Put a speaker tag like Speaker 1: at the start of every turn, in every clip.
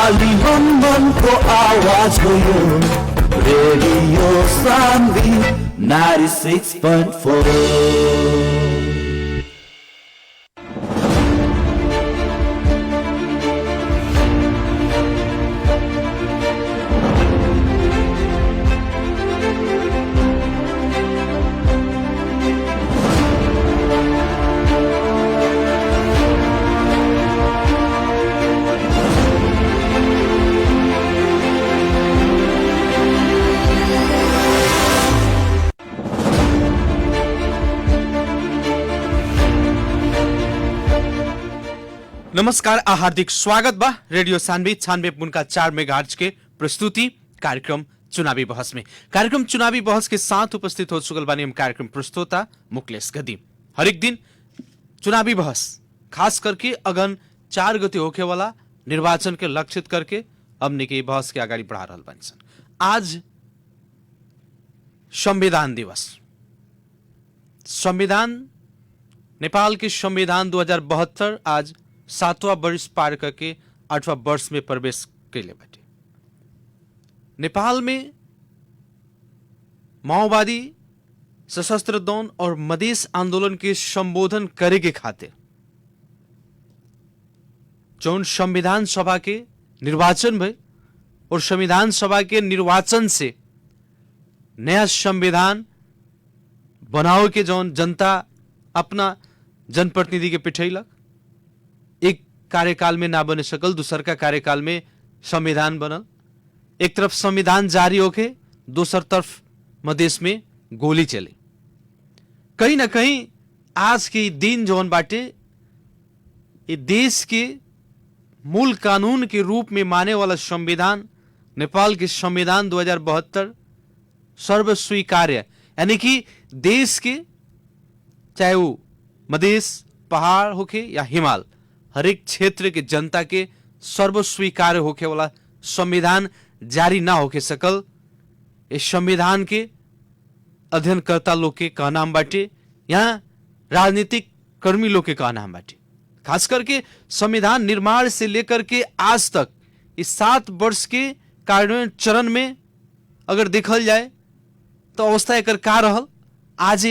Speaker 1: खाली मन को आवाज हो यो रेडियो सान्वी 96.4।
Speaker 2: नमस्कार, हार्दिक स्वागत बा रेडियो सान्वी 96.4 मेगाहर्ट्ज के प्रस्तुति कार्यक्रम चुनावी बहस में। कार्यक्रम चुनावी बहस के साथ उपस्थित हो चुकल बानी हम कार्यक्रम प्रस्तोता मुकलेश गदी। हर एक दिन चुनावी बहस खास करके अगन 4 गते होखे वाला निर्वाचन के लक्षित करके हमने के बहस के आगाड़ी बढ़ा रहल बानी सन। आज संविधान दिवस, संविधान नेपाल के संविधान 2072 आज 7वां वर्ष पार करके 8वां वर्ष में प्रवेश कैले बाटे। नेपाल में माओवादी सशस्त्र दौन और मधेश आंदोलन के संबोधन करे के खातिर जौन संविधान सभा के निर्वाचन भई और संविधान सभा के निर्वाचन से नया संविधान बनाओ के जौन जनता अपना जनप्रतिनिधि के पिठैलक, एक कार्यकाल में ना बने सकल, दूसर का कार्यकाल में संविधान बनल। एक तरफ संविधान जारी होके दूसर तरफ मधेश में गोली चले। कहीं ना कहीं आज के दिन जौन बाटे ये देश के मूल कानून के रूप में माने वाला संविधान नेपाल के संविधान 2072 सर्वस्वीकार्य, यानी कि देश के चाहे वो मधेश पहाड़ होके या हिमाल, हर एक क्षेत्र के जनता के सर्वस्वीकार्य होके वाला संविधान जारी ना होके सकल। इस संविधान के अध्ययनकर्ता लोग के कहनाम बाटे, यहाँ राजनीतिक कर्मी लोग के कहनाम बाटे। खास करके संविधान निर्माण से लेकर के आज तक इस 7 वर्ष के कार्यान्वयन चरण में अगर देखल जाए तो अवस्था एकर का रहल। आज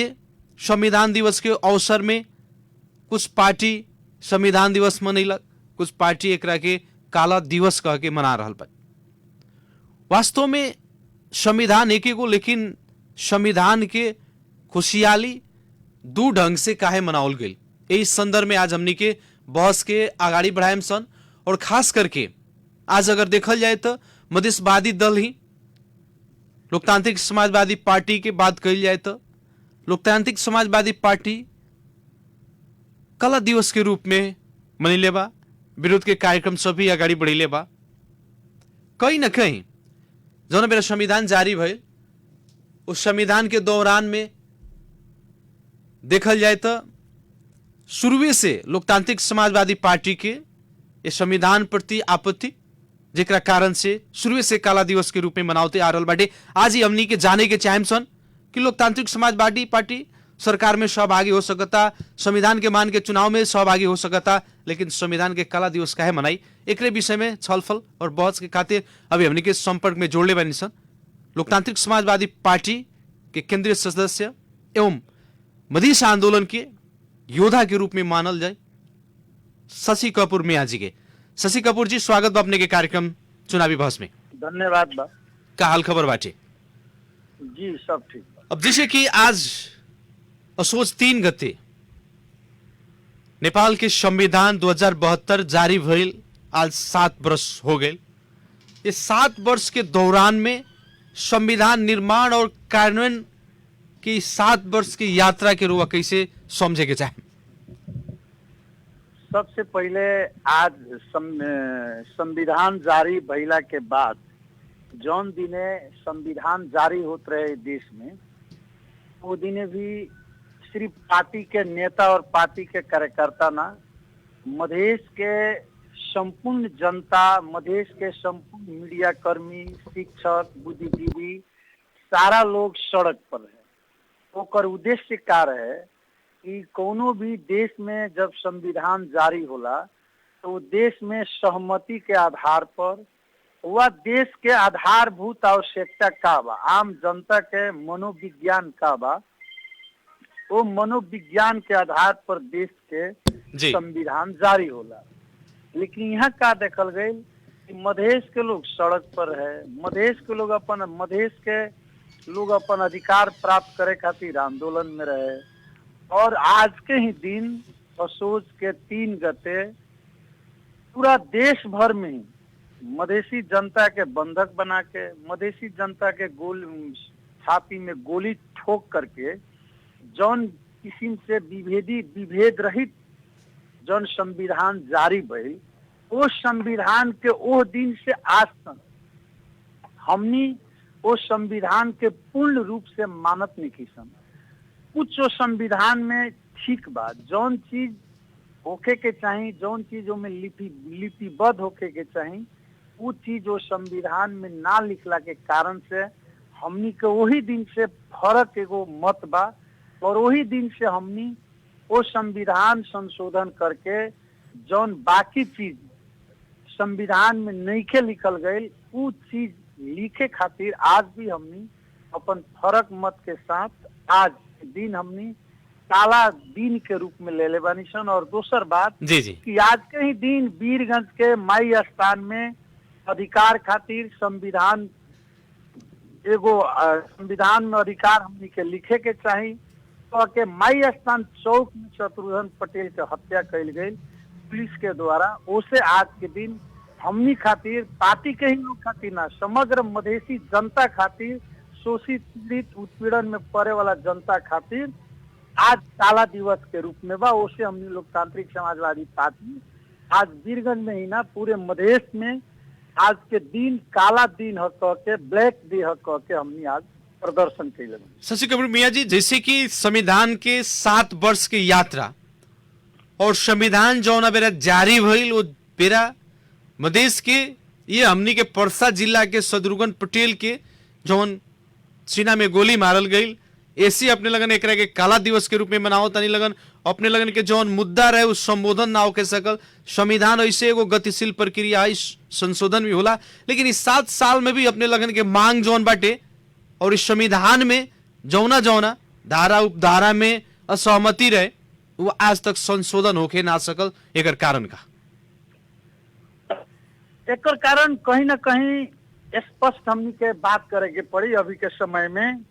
Speaker 2: संविधान दिवस के अवसर में कुछ पार्टी संविधान दिवस मनैलक, कुछ पार्टी एकरा के काला दिवस कह के मना रहल बा। वास्तव में संविधान एक एगो, लेकिन संविधान के खुशहाली दू ढंग से काहे मनावल गई, इस संदर्भ में आज हमनी के बहस के आगाड़ी बढ़ाएम सन। और खास करके आज अगर देखल जाए तो मधेशवादी दल ही लोकतांत्रिक समाजवादी पार्टी के बात कही जाए तो लोकतांत्रिक समाजवादी पार्टी कला दिवस के रूप में मनैले बा, विरोध के कार्यक्रम सभी अगाडि बढ़ैले बा। कहीं न कहीं जौन बेरा संविधान जारी भइल उस संविधान के दौरान में देखल जाए तो शुरुए से लोकतांत्रिक समाजवादी पार्टी के इस संविधान प्रति आपत्ति, जेकरा कारण से शुरुए से काला दिवस के रूप में मनावते आ रहल बाटे। आज ही हमनी के जाने के चाहेम सन कि लोकतांत्रिक समाजवादी पार्टी सरकार में सहभागी हो सकता, संविधान के मान के चुनाव में सहभागी हो सकता, लेकिन संविधान के काला दिवस काहे मनाई, एकरे विषय में छलफल और बहस के खातिर अभी हमनी के संपर्क में जोड़ले बानी सन लोकतांत्रिक समाजवादी पार्टी के केंद्रीय सदस्य एवं मधेश आंदोलन के योद्धा के रूप में मानल जाए शशि कपूर मियाँ जी के। शशि कपूर जी, स्वागत बा अपने के कार्यक्रम चुनावी बहस में।
Speaker 3: धन्यवाद बा।
Speaker 2: का हाल खबर बाटे?
Speaker 3: जी सब ठीक बा। अब
Speaker 2: जैसे कि आज असोज 3 गते नेपाल के संविधान 2072 जारी भइल, आज 7 वर्ष हो गए। इस 7 वर्ष के दौरान में संविधान निर्माण और कार्यान्वयन की 7 वर्ष की यात्रा के रूप कैसे समझे के चाहे?
Speaker 3: सबसे पहले आज संविधान जारी भइला के बाद जौन दिने संविधान जारी होत रहे देश में, वो दिने भी सिर्फ पार्टी के नेता और पार्टी के कार्यकर्ता ना, मधेश के संपूर्ण जनता, मधेश के संपूर्ण मीडिया कर्मी, शिक्षक, बुद्धिजीवी, सारा लोग सड़क पर है। ओकर उद्देश्य का रहे कि कोनो भी देश में जब संविधान जारी होला तो देश में सहमति के आधार पर वह देश के आधारभूत आवश्यकता का बा, आम जनता के मनोविज्ञान का बा, वो मनोविज्ञान के आधार पर देश के
Speaker 2: जी
Speaker 3: संविधान जारी होला। लेकिन यहाँ का देखल गई कि मधेश के लोग सड़क पर है, मधेश के लोग अपन अधिकार प्राप्त करे खातिर आंदोलन में रहे। और आज के ही दिन असोज के 3 गते पूरा देश भर में ही मधेसी जनता के बंधक बना के, मधेसी जनता के छाती में गोली ठोक करके जौन किस्म से विभेद रहित जौन संविधान जारी भइल, वो संविधान के वो दिन से आज तक हमनी वो संविधान के पूर्ण रूप से मानत नहीं सन। कुछ वो संविधान में ठीक बा, जौन चीज होके के चाही, जौन चीज में लिपिबद्ध होके के चाही, वो चीज वो संविधान में ना लिखला के कारण से हमनी के वही दिन से फर्क एगो मत बा। और वही दिन से हमनी वो संविधान संशोधन करके जौन बाकी चीज संविधान में नइखे लिखल गई, वो चीज लिखे खातिर आज भी हमनी अपन फर्क मत के साथ आज के दिन हमनी काला दिन के रूप में ले बानी सन। और दूसर बात
Speaker 2: जी जी
Speaker 3: कि आज के ही दिन वीरगंज के माई स्थान में अधिकार खातिर संविधान में अधिकार हमनी के लिखे के चाही। तो के माई स्थान चौक में शत्रुघ्न पटेल के हत्या कल गई पुलिस के द्वारा, उसे आज के दिन हमनी खातिर, पार्टी के ही लोग खातिर ना, समग्र मधेसी जनता खातिर, शोषित पीड़ित उत्पीड़न में पड़े वाला जनता खातिर आज काला दिवस के रूप में बा। उसे हमनी लोकतांत्रिक समाजवादी पार्टी आज वीरगंज में ही ना पूरे मधेश में आज के दिन काला दिन ह कह के, ब्लैक डे ह कह के हमनी आज प्रदर्शन कैले।
Speaker 2: शशि कपूर मियाँ जी, जैसे कि संविधान के 7 वर्ष की यात्रा और संविधान जौन बेरा जारी भइल, वो बेरा मधेश के ये हमनी के परसा जिला के शत्रुघ्न पटेल के जौन सीना में गोली मारल गई, ऐसी अपने लगन एक के काला दिवस के रूप में मनाओ तनी लगन अपने लगन के जौन मुद्दा रहे उस संबोधन ना होके सकल। संविधान ऐसे एगो गतिशील प्रक्रिया, इस संशोधन भी होला, लेकिन इस 7 साल में भी अपने लगन के मांग जौन बाटे और इस संविधान में जौना जौना धारा उपधारा में असहमति रहे, वो आज तक संशोधन होके ना सकल। एकर कारण का
Speaker 3: एकर कारण कहीं ना कहीं स्पष्ट हमनी के बात करे के पड़ी अभी के समय में।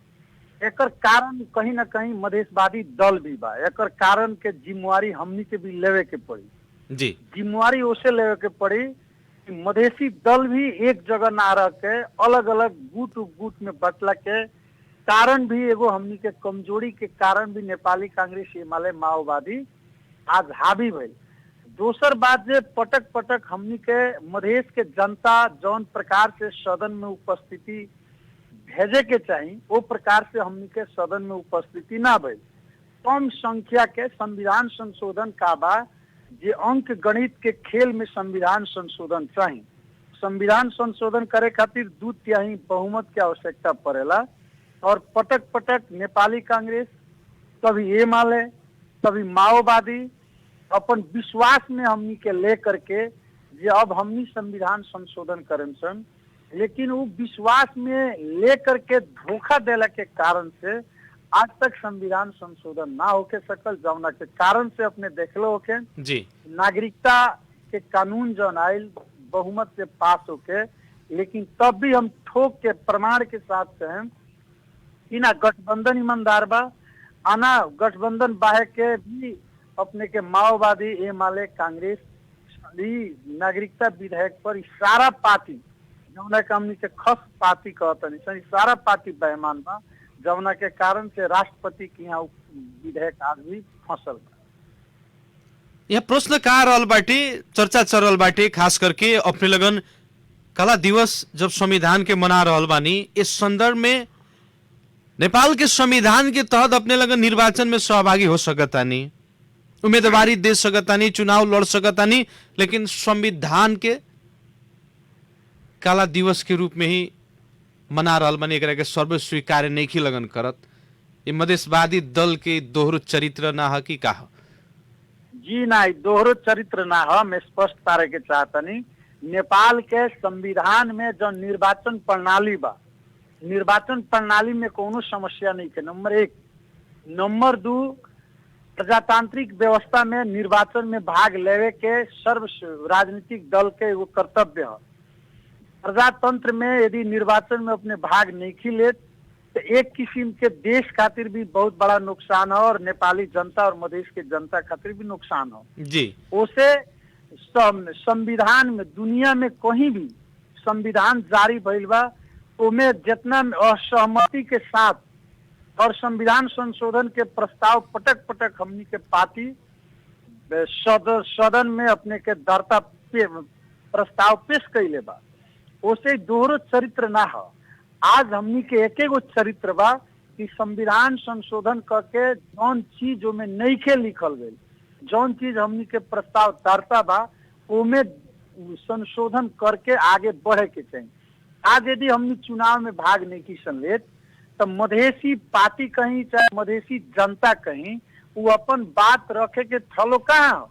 Speaker 3: एकर कारण कहीं ना कहीं मधेशवादी दल भी बा, एकर कारण के जिम्मेवारी हमनी के भी लेवे के पड़ी।
Speaker 2: जी
Speaker 3: जिम्मेवारी उसे लेवे के पड़ी कि मधेसी दल भी एक जगह ना रह के अलग अलग गुट में बटला के कारण भी एगो हमनी के कमजोरी के कारण भी नेपाली कांग्रेस हिमालय माओवादी आज हावी भइल। दोसर बात जे पटक पटक हमनी के मधेश के जनता जौन प्रकार से सदन में उपस्थिति भेजे के चाहिए, वो प्रकार से हमनी के सदन में उपस्थिति ना भइल। कम संख्या के संविधान संशोधन का बा, जे अंक गणित के खेल में संविधान संशोधन चाहिए। संविधान संशोधन करे खातिर 2/3 बहुमत की आवश्यकता पड़ेला। और पटक पटक नेपाली कांग्रेस, कभी एमाले, कभी माओवादी अपन विश्वास में हमनी के ले करके जे अब हमनी संविधान संशोधन करें सन, लेकिन वो विश्वास में ले करके धोखा देला के कारण से आज तक संविधान संशोधन ना होके सकल। जौना के कारण से अपने देखलो होके
Speaker 2: जी
Speaker 3: नागरिकता के कानून जौन आयल बहुमत से पास होके, लेकिन तब भी हम ठोक के प्रमाण के साथ कहें कि ना गठबंधन ईमानदार बा, आना गठबंधन बाहे के भी अपने के माओवादी, एमाले, कांग्रेस, नागरिकता विधेयक पर सारा पार्टी जौना के हमनी के खस पार्टी कहतनी सन, सारा पार्टी बेईमान बा, जौना के कारण से राष्ट्रपति के यहाँ विधेयक आज भी फंसल बा।
Speaker 2: यह प्रश्न का रहल बाटे, चर्चा चल रहल बाटे, खास करके अपने लगन काला दिवस जब संविधान के मना रहल बानी, इस संदर्भ में नेपाल के संविधान के तहत अपने लगन निर्वाचन में सहभागी हो सकतानी, उम्मीदवारी दे सकतानी, चुनाव लड़ सकतानी, लेकिन संविधान के काला दिवस के रूप में ही मना रहल बानी, एकरा के सर्व स्वीकार नहीं लगन करत। ये मधेशवादी दल के दोहरो चरित्र ना ह कि का?
Speaker 3: जी ना, दोहरो चरित्र ना हो, मैं स्पष्ट करे के चाहतनी। नेपाल के संविधान में जो निर्वाचन प्रणाली बा, निर्वाचन प्रणाली में कोनो समस्या नहीं है, नंबर 1। नंबर 2, प्रजातांत्रिक व्यवस्था में निर्वाचन में भाग लेवे के सर्व राजनीतिक दल के एगो कर्तव्य है। प्रजातंत्र में यदि निर्वाचन में अपने भाग नहीं ले तो एक किस्म के देश खातिर भी बहुत बड़ा नुकसान हो और नेपाली जनता और मधेश के जनता खातिर भी नुकसान हो
Speaker 2: जी।
Speaker 3: उसे संविधान में, दुनिया में कहीं भी संविधान जारी भइल बा, उमें जितना असहमति के साथ और संविधान संशोधन के प्रस्ताव पटक पटक हमनी के पार्टी सदन में अपने के दर्ता प्रस्ताव पेश कैले बा, उसे दोहरो चरित्र ना हो। आज हमनी के एक एगो चरित्र बा कि संविधान संशोधन करके जौन चीज में नहीं के लिखल गई, जौन चीज हमनी के प्रस्ताव दर्ता बा, उमें संशोधन करके आगे बढ़े के चाहिए। आज यदि हमनी चुनाव में भाग नहीं की सन तो मधेसी पार्टी कहीं चाहे मधेसी जनता कहीं वो अपन बात रखे के थलो कहाँ हो?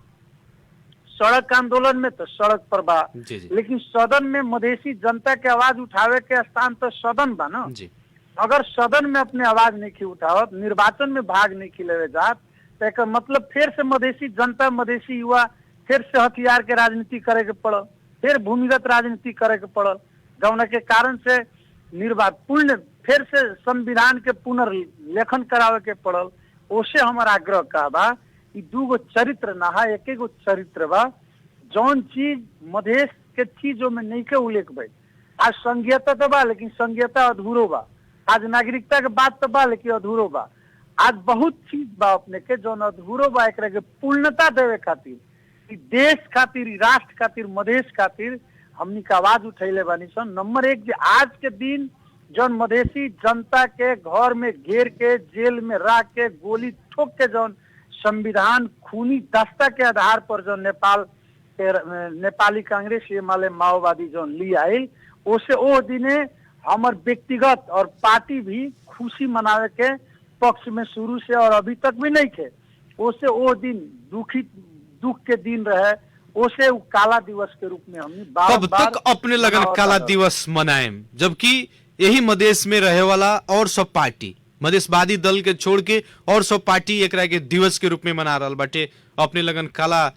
Speaker 3: सड़क आंदोलन में तो सड़क पर बा, लेकिन सदन में मधेसी जनता के आवाज उठावे के स्थान तो सदन बा ना। अगर सदन में अपने आवाज नहीं की उठावत, निर्वाचन में भाग नहीं की लेवे जात, तो एक मतलब फिर से मधेसी जनता, मधेसी युवा फिर से हथियार के राजनीति करे के पड़ल, फिर भूमिगत राजनीति करे के पड़ल, जौना के कारण से पूर्ण फिर से संविधान के पुनर्लेखन करावे के पड़ल। ओसे हमारा आग्रह का बा, दूगो चरित्र ना है, एक एगो चरित्र बा। जौन चीज मधेश के चीजों में नहीं के उल्लेख भाई, आज संघीयता तो बा लेकिन संघीयता अधूरो बा, आज नागरिकता के बात तो बा लेकिन अधूरो बा, आज बहुत चीज बा अपने के जौन अधूरो बा। एक के पूर्णता देवे खातिर, देश खातिर, राष्ट्र खातिर, मधेश खातिर हमनी का आवाज उठैले बानी सन। नंबर 1, आज के दिन जौन मधेसी जनता के घर में घेर के जेल में रख के गोली ठोक के जौन संविधान खूनी दस्ता के आधार पर जो नेपाली कांग्रेस एमाले माओवादी जो ली आई, उसे ओ दिने हमार व्यक्तिगत और पार्टी भी खुशी मनावे के पक्ष में शुरू से और अभी तक भी नहीं थे। उसे ओ दिन दुख के दिन रहे, उसे काला दिवस के रूप में हमने
Speaker 2: कब तक अपने लगन काला दिवस मनाएम, जबकि यही मधेश में रहे वाला और सब पार्टी मधेशवादी दल के छोड़ के और सब पार्टी एक के दिवस के रूप में मना रहल बाटे, अपने लगन काला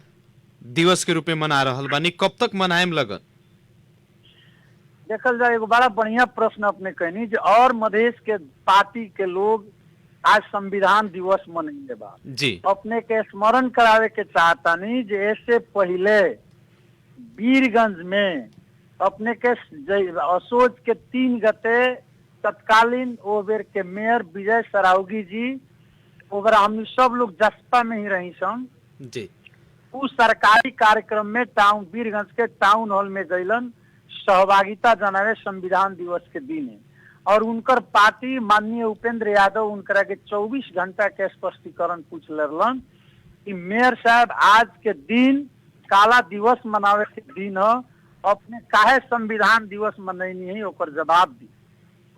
Speaker 2: दिवस के रूप में मना रहल बानी, कब तक मनाएम लगन?
Speaker 3: देखल जाए, एगो बड़ा बढ़िया प्रश्न अपने कहनी जो और मधेश के पार्टी के लोग आज संविधान दिवस मनाइले बा
Speaker 2: जी।
Speaker 3: अपने के स्मरण करावे के चाहतानी जे ऐसे पहले वीरगंज में अपने के असोज के 3 गते तत्कालीन ओबेर के मेयर विजय सरावगी जी, ओबर हम सब लोग जसपा में ही रही सन
Speaker 2: जी,
Speaker 3: उस सरकारी कार्यक्रम में टाउन वीरगंज के टाउन हॉल में गईलन सहभागिता जनावे संविधान दिवस के दिन है। और उनकर पार्टी माननीय उपेंद्र यादव उनकरा के 24 घंटा के स्पष्टीकरण पूछ लेलन कि मेयर साहब आज के दिन काला दिवस मनावे के दिन है, अपने काहे संविधान दिवस मनैनी है, ओकर जवाब दी।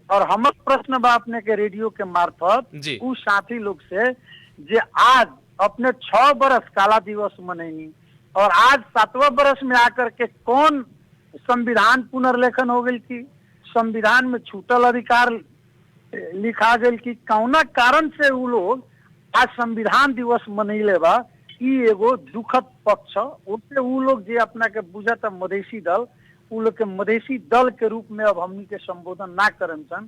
Speaker 3: और हमर प्रश्न बा अपने के रेडियो के मार्फत उस साथी लोग से जे आज अपने 6 बरस काला दिवस मनैनी और आज 7वां बरस में आकर के कौन संविधान पुनर्लेखन हो गई की, संविधान में छूटल अधिकार लिखा गई की, कौना कारण से वो लोग आज संविधान दिवस मनैले बा, ई एगो दुखद पक्ष। उससे वो लोग जे अपना के बुझता मधेसी दल, वो लोग के मधेसी दल के रूप में अब हमनी के संबोधन ना करन सन,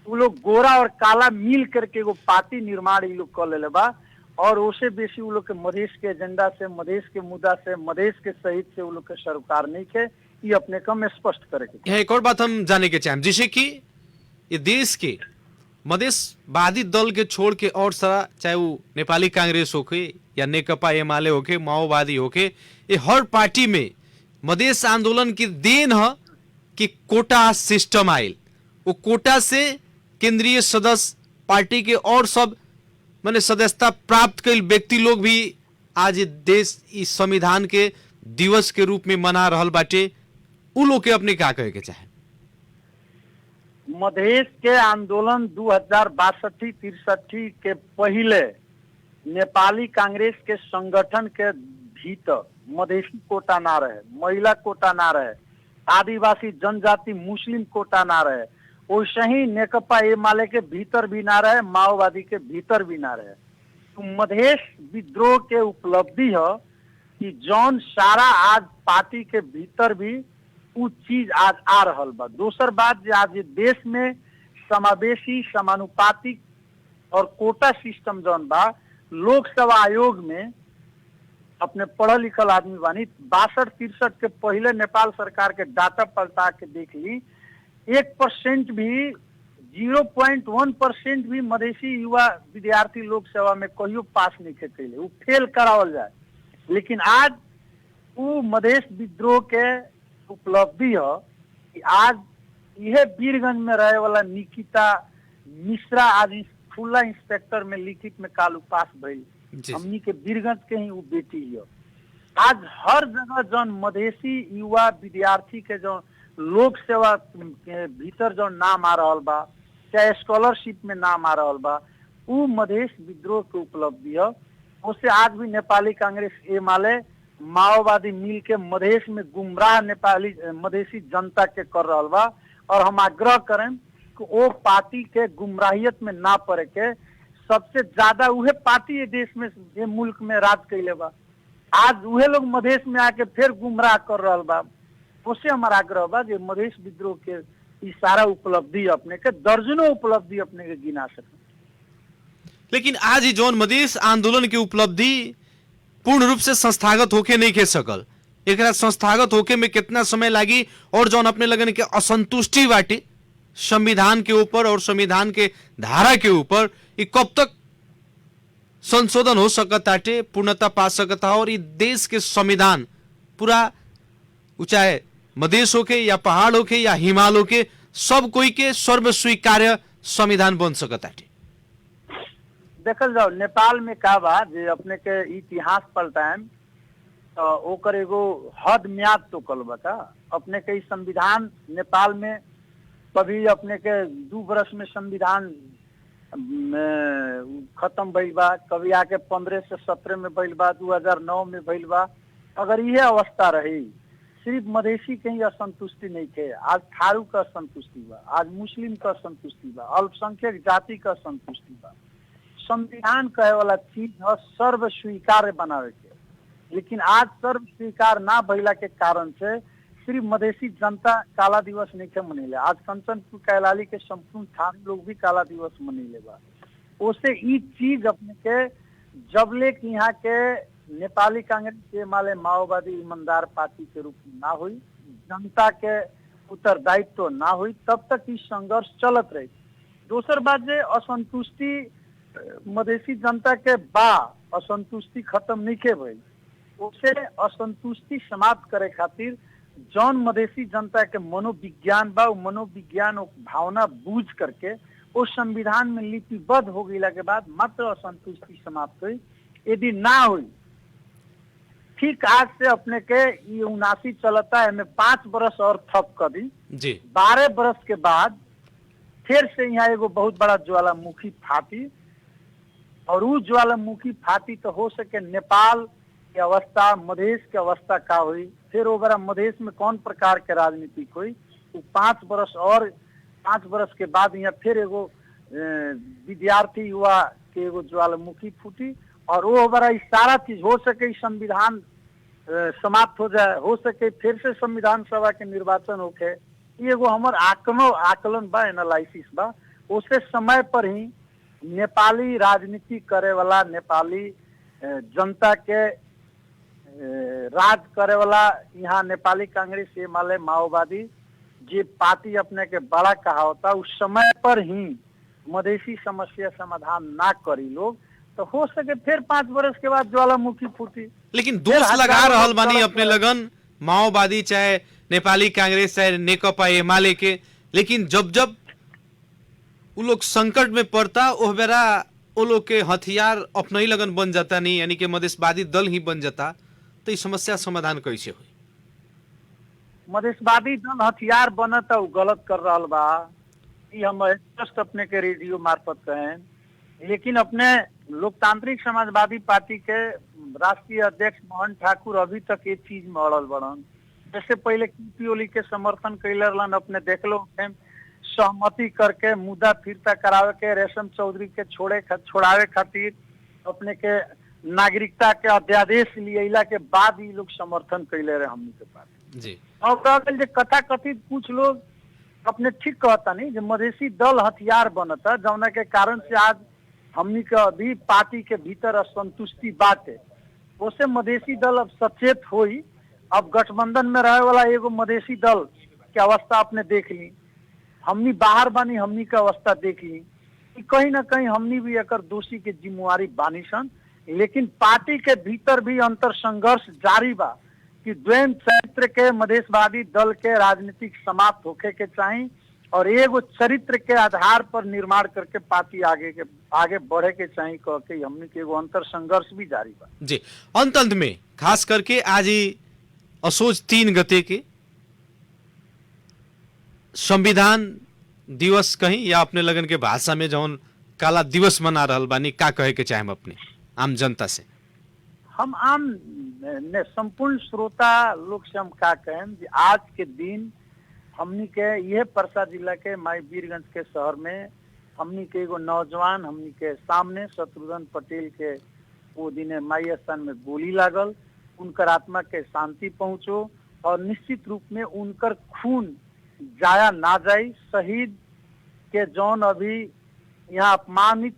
Speaker 3: वो लोग गोरा और काला मिल करके एगो पार्टी निर्माण ई लोग कर लेले बा। और उससे बेसी वो लोग के मधेश के एजेंडा से, मधेश के मुद्दा से, मधेश के सहित से वो लोग के सरकार नहीं के, ये अपने कम स्पष्ट करे के।
Speaker 2: यहाँ एक और बात हम जाने के चाहें, जैसे कि ये देश के मधेशवादी दल के छोड़ के और सारा, चाहे वो नेपाली कांग्रेस होके या नेकपा एमाले होके, माओवादी होके, ये हर पार्टी में मधेश आंदोलन की देन है कि कोटा सिस्टम आयल, वो कोटा से केंद्रीय सदस्य पार्टी के और सब माने सदस्यता प्राप्त कई व्यक्ति लोग भी आज देश इस संविधान के दिवस के रूप में मना रहल बाटे, उ लोग के अपने क्या कहे के चाहे?
Speaker 3: मधेश के आंदोलन 2062-63 के पहले नेपाली कांग्रेस के संगठन के भीतर मधेसी कोटा ना रहे, महिला कोटा ना रहे, आदिवासी जनजाति मुस्लिम कोटा ना रहे, वैसे ही नेकपा एमाले के भीतर भी ना रहे, माओवादी के भीतर भी ना रहे। तो मधेश विद्रोह के उपलब्धि है कि जौन सारा आज पार्टी के भीतर भी वो चीज आज आ रहल बा। दूसर बात, आज ये देश में समावेशी समानुपातिक और कोटा सिस्टम जौन बा, लोकसभा आयोग में अपने पढ़ल लिखल आदमी बानी, 62-63 के पहले नेपाल सरकार के डाटा पलटा के देख ली, 1% भी 0.1% भी मधेसी युवा विद्यार्थी लोकसभा में कहियो पास नहीं कैले, वो फेल करावल जाए। लेकिन आज वो मधेश विद्रोह के उपलब्धि है कि आज यह वीरगंज में रहे वाला निकिता मिश्रा आज खुला इंस्पेक्टर में लिखित में कालू पास भइल, हमनी के वीरगंज के ही वो बेटी है। आज हर जगह जौन मधेसी युवा विद्यार्थी के जो लोक सेवा के भीतर जो नाम आ रहा बा, चाहे स्कॉलरशिप में नाम आ रहा बा, वो मधेश विद्रोह के उपलब्धि है। उससे आज भी नेपाली कांग्रेस एमाले माओवादी मिल के मधेश में गुमराह नेपाली मधेसी जनता के कर रहा बा। और हम आग्रह करें कि वो पार्टी के गुमराहियत में ना पड़े के, सबसे ज्यादा उहे पार्टी ये देश में ये मुल्क में राज कैले बा, आज उहे लोग मधेश में आके फिर गुमराह कर रहा बा। उससे हमारा आग्रह बा कि मधेश विद्रोह के ई सारा उपलब्धि अपने के दर्जनों उपलब्धि अपने के गिना सके।
Speaker 2: लेकिन आज ही जौन मधेश आंदोलन की उपलब्धि पूर्ण रूप से संस्थागत होके नहीं के सकल, एकरा संस्थागत होके में कितना समय लागी, और जौन अपने लगन के असंतुष्टि बाटी संविधान के ऊपर और संविधान के धारा के ऊपर, ये कब तक संशोधन हो सकताटे, पूर्णता पा सकता, और ये देश के संविधान पूरा चाहे मधेश होके या पहाड़ होके या हिमाल होके सब कोई के सर्व स्वीकार्य संविधान बन सकताटे।
Speaker 3: देखल जाओ नेपाल में का बा जे अपने के इतिहास पलटाएम तो ओकर एगो हद म्याद तो कल बता। अपने के संविधान नेपाल में कभी अपने के 2 वर्ष में संविधान खत्म भइल बा, कभी आके 15 से 17 में भइल बा, 2009 में भइल बा। अगर यह अवस्था रही, सिर्फ मधेसी के ही असंतुष्टि नहीं थे, आज थारू का असंतुष्टि बा, आज मुस्लिम का असंतुष्टि बा, अल्पसंख्यक जाति का असंतुष्टि बा। संविधान कहे वाला चीज है सर्व स्वीकार्य बनावे के, लेकिन आज सर्व स्वीकार ना भइला के कारण से सिर्फ मधेसी जनता काला दिवस नहीं के मनेले, आज कंचनपुर कैलाली के संपूर्ण थारू लोग भी काला दिवस मनेले बा। उससे ई चीज अपने के जबले कि यहाँ के नेपाली कांग्रेस एमाले माओवादी ईमानदार पार्टी के रूप में ना हुई, जनता के उत्तरदायित्व तो ना हुई, तब तक ई संघर्ष चलत रही। दूसर बात जे असंतुष्टि मधेसी जनता के बा, असंतुष्टि खत्म नहीं के भइल, उसे असंतुष्टि समाप्त करे खातिर जौन मधेसी जनता के मनोविज्ञान बा, वो मनोविज्ञान और भावना बूझ करके उस संविधान में लिपिबद्ध हो गईला के बाद मात्र असंतुष्टि समाप्त हुई। यदि ना हुई, ठीक आज से अपने के ये 79 चलता है, में 5 बरस और थप कर दी जी, 12 बरस के बाद फिर से यहाँ एगो बहुत बड़ा ज्वालामुखी फाटी, और वो ज्वालामुखी फाटी तो हो सके नेपाल की अवस्था, मधेश की अवस्था का हुई, फिर ओकरा मधेश में कौन प्रकार के राजनीति हुई, वो 5 बरस और 5 बरस के बाद यहाँ फिर एगो विद्यार्थी युवा के एगो ज्वालामुखी फूटी, और वो हमारा सारा चीज हो सके संविधान समाप्त हो जाए, हो सके फिर से संविधान सभा के निर्वाचन होके, ये एगो हमार आकलन बा, एनालिसिस बा। उससे समय पर ही नेपाली राजनीति करे वाला, नेपाली जनता के राज करे वाला यहाँ नेपाली कांग्रेस एमाले माओवादी जे पार्टी अपने के बड़ा कहा होता, उस समय पर ही मधेसी समस्या समाधान ना करी लोग, तो हो सके फिर 5 बरस के बाद ज्वालामुखी फूटी।
Speaker 2: लेकिन दोष लगा रहल बानी अपने लगन माओवादी, चाहे नेपाली कांग्रेस, चाहे नेकपा एमाले के, लेकिन जब जब वो लोग संकट में पड़ता, ओह बेरा वो लोग के हथियार अपना ही लगन बन जाता, नहीं यानी कि मधेशवादी दल ही बन जाता, तो ये समस्या समाधान कैसे हुई?
Speaker 3: मधेशवादी दल हथियार बनता, वो गलत कर रहा बा, ये हम स्पष्ट अपने के रेडियो मार्फत कहें। लेकिन अपने लोकतांत्रिक समाजवादी पार्टी के राष्ट्रीय अध्यक्ष मोहन ठाकुर अभी तक ये चीज में अड़ल बड़न। जैसे पहले केपी ओली के समर्थन कैलरलन, अपने देखलो सहमति करके मुद्दा फिरता करावे के, रेशम चौधरी के छोड़ावे खातिर अपने के नागरिकता के अध्यादेश लियला के बाद ही लोग समर्थन कैले रहे हमनी के पार्टी
Speaker 2: जी।
Speaker 3: और कहल जे कथा कथित कुछ लोग अपने ठीक कहता नहीं, जो मधेसी दल हथियार बनता, जौना के कारण से आज हमनी के अभी पार्टी के भीतर असंतुष्टि बाटे। उसे मधेसी दल अब सचेत होई। अब गठबंधन में रहे वाला एगो मधेसी दल के अवस्था अपने देख ली, हमनी बाहर बानी, हमनी के अवस्था देख ली कि कहीं ना कहीं हमनी भी एक दोषी के जिम्मेवारी बानी सन। लेकिन पार्टी के भीतर भी अंतर संघर्ष जारी बा कि द्वैत चरित्र के मधेशवादी दल के राजनीतिक समाप्त होके के चाहिए और एगो चरित्र के आधार पर निर्माण करके पार्टी आगे बढ़े के चाहिए कह के हमनी के एगो अंतर संघर्ष भी जारी बा।
Speaker 2: जी, अंत में खास करके आज ही असोज 3 गते के संविधान दिवस कहीं या अपने लगन के भाषा में जौन काला दिवस मना रहल बानी, का कहे के चाहे अपने आम जनता से?
Speaker 3: हम आम ने संपूर्ण श्रोता लोग से हम का कहें कि आज के दिन हमनी के यह परसा जिला के माई वीरगंज के शहर में हमनी के एगो नौजवान हमनी के सामने शत्रुघ्न पटेल के वो दिन माई स्थान में गोली लागल, उनकर आत्मा के शांति पहुंचो और निश्चित रूप में उनकर खून जाया ना जाए। शहीद के जौन अभी यहाँ अपमानित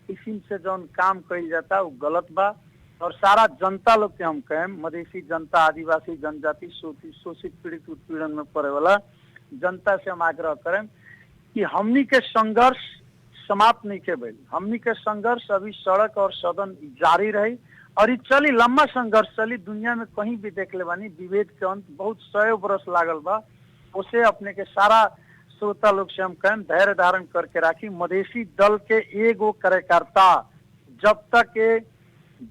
Speaker 3: किस्म से जौन काम कइल जाता वो गलत बा और सारा जनता लोग के हम कहें, मधेसी जनता, आदिवासी जनजाति, शोषित पीड़ित उत्पीड़न में पड़े वाला जनता से हम आग्रह करें कि हमनी के संघर्ष समाप्त नहीं के भइल। हमनी के संघर्ष अभी सड़क और सदन जारी रही और ये चली, लंबा संघर्ष चली। दुनिया में कहीं भी देख ले बानी विभेद के अंत बहुत 100 बरस लागल बा। उसे अपने के सारा श्रोता लोग से हम कहें धैर्य धारण करके राखी। मधेसी दल के एगो कार्यकर्ता जब तक ये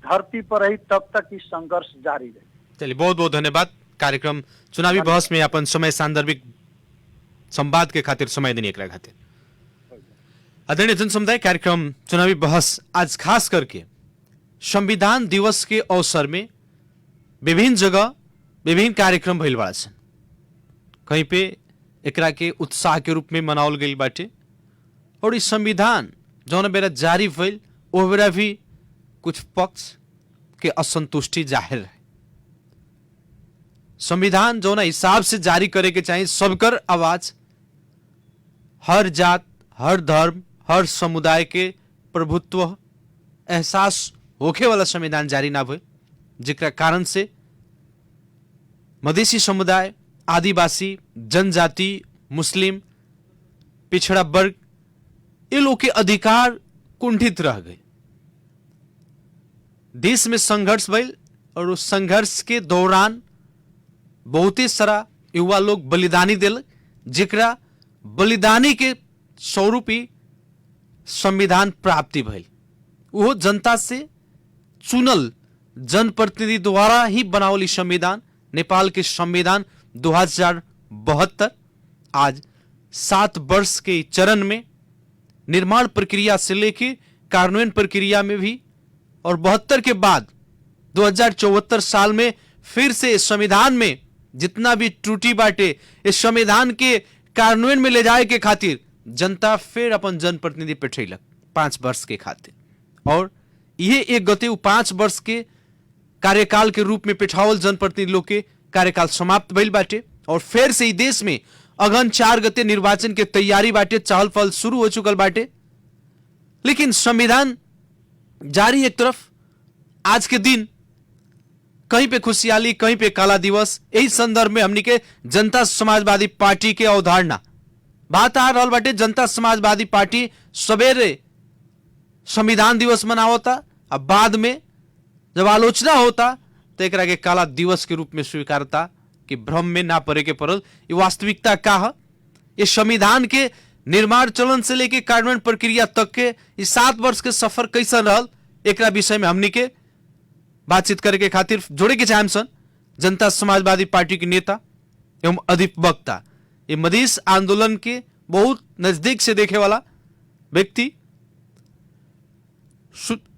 Speaker 3: धरती पर रही तब तक इस संघर्ष जारी रहे।
Speaker 2: चलिए, बहुत बहुत धन्यवाद। कार्यक्रम चुनावी बहस में अपन समय सांदर्भिक संवाद के खातिर समय देने एकरा खातिर। आदरणीय जन समुदाय, कार्यक्रम चुनावी बहस आज खास करके संविधान दिवस के अवसर में विभिन्न जगह विभिन्न कार्यक्रम भइल बड़ा सन। कहीं पे एकरा के उत्साह के रूप में मनावल गई बाटे और इस संविधान जौन बेरा जारी भइल ओ बेरा भी कुछ पक्ष के असंतुष्टि जाहिर है। संविधान जौन हिसाब से जारी करे के चाहिए, सबकर आवाज, हर जात, हर धर्म, हर समुदाय के प्रभुत्व एहसास होखे वाला संविधान जारी ना भइल, जेकरा कारण से मधेसी समुदाय, आदिवासी, जनजाति, मुस्लिम, पिछड़ा वर्ग, ये लोग के अधिकार कुंठित रह गए। देश में संघर्ष भइल और उस संघर्ष के दौरान बहुते सारा युवा लोग बलिदानी दिल, जेकरा बलिदानी के स्वरूप ही संविधान प्राप्ति भइल। वो जनता से चुनल जनप्रतिनिधि द्वारा ही बनावल संविधान, नेपाल के संविधान 2072 आज 7 वर्ष के चरण में निर्माण प्रक्रिया से लेके कार्यान्वयन प्रक्रिया में भी और 72 के बाद 2074 साल में फिर से इस संविधान में जितना भी त्रुटि बाटे इस संविधान के कार्यान्वयन में ले जाए के खातिर जनता फिर अपन जनप्रतिनिधि पेठैलक 5 वर्ष के खातिर। और ये 1 गते 5 वर्ष के कार्यकाल के रूप में पेठावल जनप्रतिनिधि लोग के कार्यकाल समाप्त भइल बाटे और फिर से ही देश में अगन 4 गते निर्वाचन के तैयारी बाटे, चहल पहल शुरू हो चुकल बाटे। लेकिन संविधान जारी एक तरफ, आज के दिन कहीं पे खुशहाली, कहीं पे काला दिवस। यही संदर्भ में हमनी के जनता समाजवादी पार्टी के अवधारणा बात आ रहल बाटे। जनता समाजवादी पार्टी सवेरे संविधान दिवस मनावता, अब बाद में जब आलोचना होता तो एकरा के काला दिवस के रूप में स्वीकारता कि भ्रम में ना पड़े के पड़ल। ये वास्तविकता का है? ये संविधान के निर्माण चलन से लेके कार्यान्वयन प्रक्रिया तक के इस 7 वर्ष के सफर कैसन रहल, एकरा विषय में हमनी के बातचीत करे के खातिर जोड़े के चाहम सन जनता समाजवादी पार्टी के नेता एवं अधिवक्ता, ये मधेश आंदोलन के बहुत नजदीक से देखे वाला व्यक्ति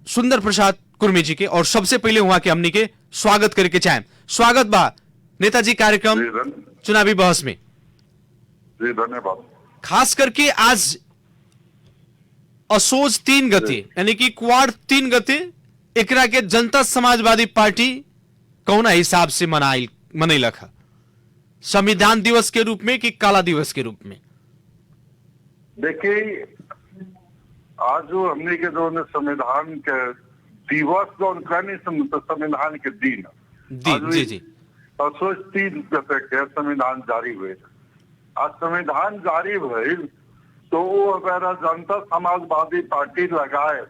Speaker 2: सुंदर प्रसाद कुर्मी जी के, और सबसे पहले वहां के हमनी के स्वागत करके चाहें। स्वागत बा नेताजी कार्यक्रम चुनावी बहस में।
Speaker 4: जी धन्यवाद।
Speaker 2: खास करके आज असोज 3 गते यानी कि क्वाड 3 गते एकरा के जनता समाजवादी पार्टी कौन हिसाब से मनैलक है, संविधान दिवस के रूप में कि काला दिवस के रूप में?
Speaker 4: देखिए आज जो हमने के जो संविधान के दिवस जो संविधान के दिन
Speaker 2: जी जी
Speaker 4: असोज 3 गते के संविधान जारी हुए। आज संविधान जारी भइल तो वो अगर जनता समाजवादी पार्टी लगाए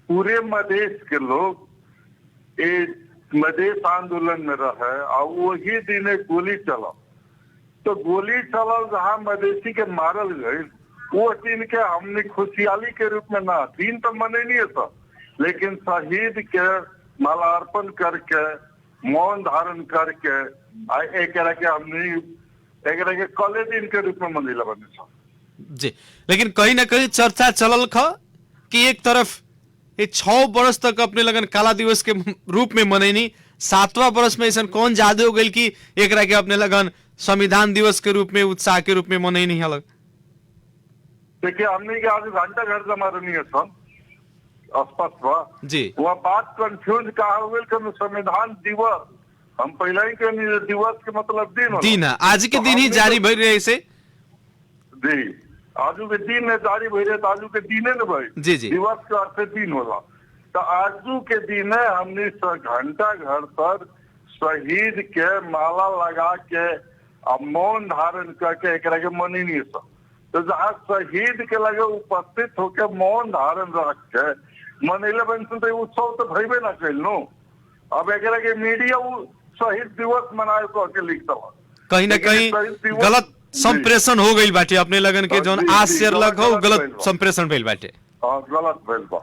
Speaker 4: पूरे मधेश के लोग एक मधेश आंदोलन में रहे और वही दिन गोली चला, तो गोली चलल जहाँ मधेसी के मारल गए वो दिन के हमने खुशहाली के रूप में ना दिन तो मने नहीं था, लेकिन शहीद के मालार्पण करके मौन धारण करके एक हमने एक कले दिन के रूप में मनीला बने
Speaker 2: जी। लेकिन कहीं ना कहीं चर्चा चलल ख कि एक तरफ ये 6 वर्ष तक अपने लगन काला दिवस के रूप में मनैनी, 7वां वर्ष में ऐसा कौन जादे हो गई कि एक के अपने लगन संविधान दिवस के रूप में उत्साह के रूप में मनैनी अलग?
Speaker 4: देखिए हमने के आज घंटा घर जमा रही है सन स्पष्ट हुआ
Speaker 2: जी,
Speaker 4: वह बात कंफ्यूज कहा हुए संविधान दिवस हम पहले ही के दिवस के मतलब दिन
Speaker 2: है, आज के दिन ही जारी भर रहे से
Speaker 4: जी, आजू के दिन में जारी भर रहे आजू के दिन है ना भाई
Speaker 2: जी जी,
Speaker 4: दिवस के अर्थ दिन होला। तो आजू के दिन है हमने घंटा घर पर शहीद के माला लगा के मौन धारण करके एक मनी नहीं सब, तो जहाँ शहीद के लगे उपस्थित होकर मौन धारण रख के मनैले बन तो उत्सव तो भैबे ना कैलनो। अब एक मीडिया शहीद दिवस मनाए के लिखता
Speaker 2: कहीं ना कहीं गलत संप्रेषण हो गई बाटे अपने लगन के जौन आज शेयर लग हो गलत संप्रेषण भइल बाटे।
Speaker 4: गलत भइल बा।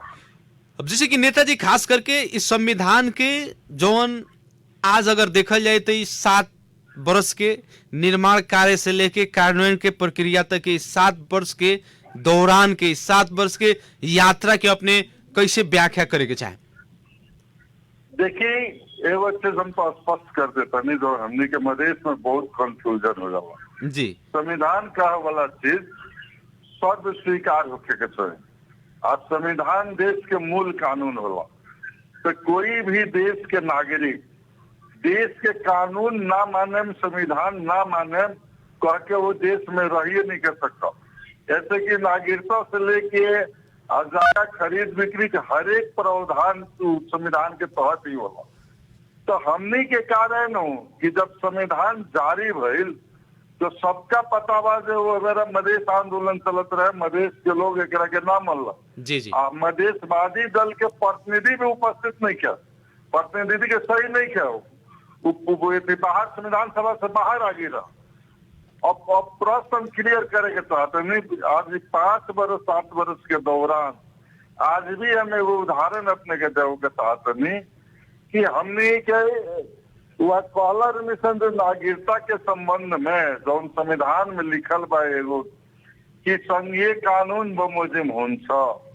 Speaker 2: अब जैसे कि नेताजी खास करके इस संविधान के जौन आज अगर देखल जाए तो इस 7 वर्ष के निर्माण कार्य से लेके कार्यान्वयन के प्रक्रिया तक के 7 वर्ष के दौरान के 7 वर्ष के यात्रा के अपने कैसे व्याख्या करे के चाहे?
Speaker 4: देखिए ये बच्चे हम तो स्पष्ट कर देता नहीं जो हमने के मधेश में बहुत कंफ्यूजन हो जावा
Speaker 2: जी।
Speaker 4: संविधान कहा वाला चीज सर्व स्वीकार होके के चाहिए। आज संविधान देश के मूल कानून होला, तो कोई भी देश के नागरिक देश के कानून ना माने संविधान ना माने कह के वो देश में रह ही नहीं कर सकता। जैसे कि नागरिकता से लेके आजाद खरीद बिक्री के हर एक प्रावधान संविधान के तहत ही होला। तो हमने के कारण हो कि जब संविधान जारी भइल तो सबका पता बा जो वगैरह मधेश आंदोलन चलत रहे, मधेश के लोग एक के ना मल्ला
Speaker 2: जी जी,
Speaker 4: मधेशवादी दल के प्रतिनिधि भी उपस्थित नहीं किया, प्रतिनिधि के सही नहीं किया, बाहर संविधान सभा से बाहर आ गया। अब प्रश्न क्लियर करे के चाहते नहीं। आज 5 वर्ष 7 वर्ष के दौरान आज भी हमें वो उदाहरण अपने के देव के चाहते नहीं कि हमने के वह कॉलर मिशन जो नागरिकता के संबंध में जो संविधान में लिखल बा एगो कि संघीय कानून बमोजिम होन्छ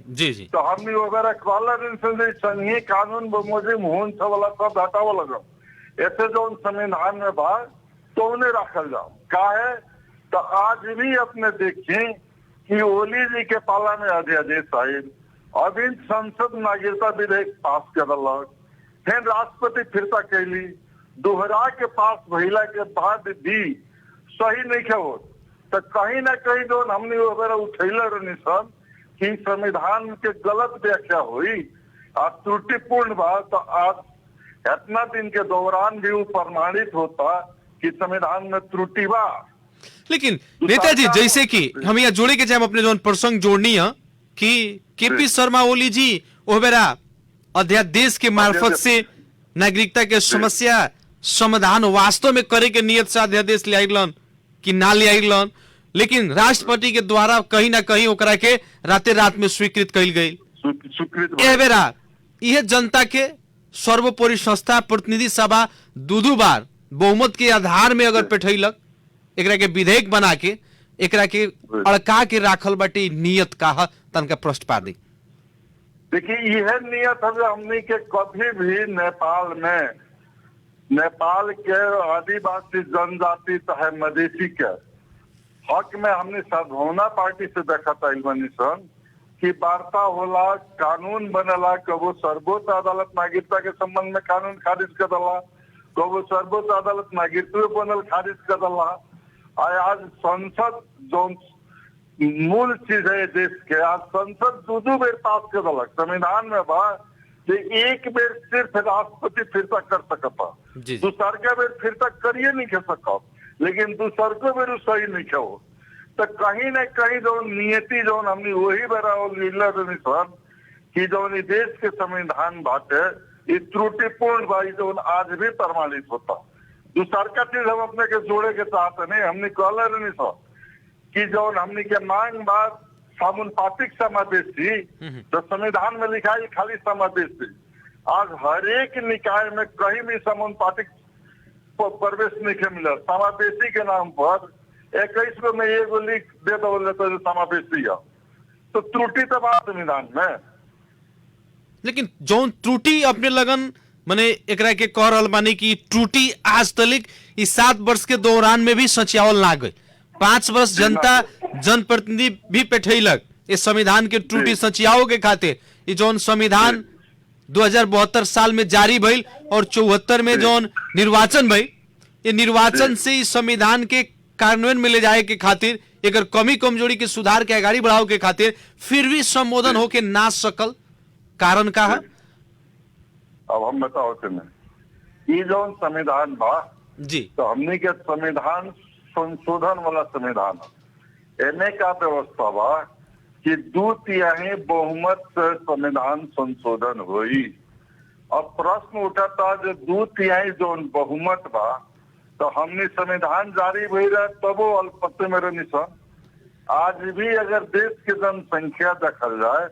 Speaker 2: जी जी,
Speaker 4: तो हमने वगैरह कॉलर मिशन संघीय कानून बमोजिम होन्छ वाला सब हटावा लगा। ऐसे जो संविधान में बा तो उन्हें रखल जाओ का है। तो आज भी अपने देखें कि ओली जी के पाला में अध्यादेश आये, अभी संसद नागरिकता विधेयक पास करलक, फिर राष्ट्रपति फिरता कैली, दोहरा के पास भइला के बाद भी सही नहीं हो। तो कहीं ना कहीं जो हमने वगैरह उठैले रहनी सब कि संविधान के गलत व्याख्या हुई आज त्रुटिपूर्ण बात, तो आज इतना दिन के दौरान भी वो प्रमाणित होता कि संविधान में त्रुटि बा।
Speaker 2: लेकिन नेताजी जैसे कि हम यहाँ जोड़े के चाहे अपने जो प्रसंग जोड़नी है कि केपी शर्मा ओली जी वो बेरा अध्यादेश के मार्फत से नागरिकता के समस्या समाधान वास्तव में करे के नियत से अध्यादेश ले आइलन कि ना ले आइलन, लेकिन राष्ट्रपति के द्वारा कहीं ना कहीं ओकरा के राते रात में स्वीकृत कइल गई। ए बेरा यह जनता के सर्वोपरि संस्था प्रतिनिधि सभा दू बार बहुमत के आधार में अगर बैठैलक एकरा के विधेयक बना के एकरा के अड़का के राखल बाटे नियत का तनका प्रश्न पा दी।
Speaker 4: देखिए यह नियत है जो हमने के कभी भी नेपाल के आदिवासी जनजाति चाहे मधेसी के हक में हमने सद्भावना पार्टी से देखा था सन कि वार्ता होला, कानून बनेला, कबो सर्वोच्च अदालत नागरिकता के संबंध में कानून खारिज कर दला, कबो सर्वोच्च अदालत नागरिकता बनल खारिज कर दला। आज संसद जो मूल चीज है देश के, आज संसद दो बेर पास कर दलक। संविधान में बा कि एक बेर सिर्फ राष्ट्रपति फिर तक कर सकता, दूसरका बेर फिर तक करिए नहीं कर सकता, लेकिन दूसरको बेर सही नहीं हो। तो कहीं न कहीं जो नियति जो हमने वही बेरा सन कि जो देश के संविधान बाटे ये त्रुटिपूर्ण भाई जो आज भी प्रमाणित होता। दूसरका चीज हम अपने के जोड़े के चाहते नहीं, हमने कहले नहीं सर कि जो हमने के मांग बात समानुपातिक समावेशी तो संविधान में लिखा है खाली समावेशी। आज हर एक निकाय में कहीं भी समानुपातिक प्रवेश नहीं मिला। समावेशी के नाम पर 21 में एगो लिख दे दो तो समावेशी है, तो त्रुटि तो बात संविधान में।
Speaker 2: लेकिन जो त्रुटि अपने लगन मने एकरा के कह रहल बानी कि त्रुटि आज तक इस 7 वर्ष के दौरान में भी सचियावल ना गई। 5 वर्ष जनता जनप्रतिनिधि भी बैठेलक इस संविधान के त्रुटि सचियाओ के खातिर। ये जो संविधान 2072 साल में जारी भइल और 74 में जो निर्वाचन भइल, ये निर्वाचन से इस संविधान के कार्यान्वयन में ले जाए के खातिर, एक कमी कमजोरी के सुधार के आगाड़ी बढ़ाओ के खातिर फिर भी संबोधन होके ना सकल, कारण का है?
Speaker 4: अब हम बताओ ये जो संविधान बा
Speaker 2: जी,
Speaker 4: तो हमने के संविधान संशोधन वाला संविधान एने का व्यवस्था बा कि 2/3 बहुमत से संविधान संशोधन हुई। अब प्रश्न उठाता जो 2/3 जो बहुमत बा तो हमने संविधान जारी भई रहे तबो अल्पमत में रहनी सन। आज भी अगर देश की जनसंख्या देखल जाए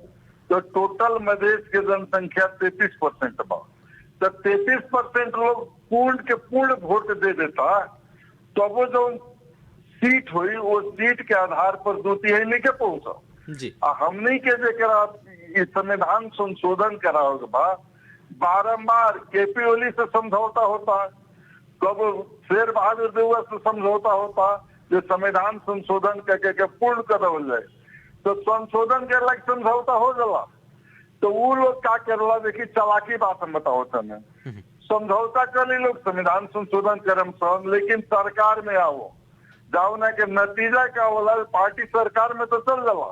Speaker 4: तो टोटल मधेश की जनसंख्या 33% बा, तो 33% लोग पूर्ण के पूर्ण वोट दे देता तो वो जो सीट हुई वो सीट के आधार पर 2/3 नहीं के पहुंचा
Speaker 2: जी।
Speaker 4: हमने के जेकरा संविधान संशोधन कराओ बा बारंबार केपी ओली से समझौता होता, कब शेर बहादुर देउआ से समझौता होता जो संविधान संशोधन के पूर्ण करल जाए, तो संशोधन के लग समझौता हो जाला। तो वो लोग क्या करला, देखिए चालाकी बात हम बताओ तने, समझौता कर लोग संविधान संशोधन करम सन, लेकिन सरकार में आओ जाओ ना के नतीजा क्या होला, पार्टी सरकार में तो चल जाला,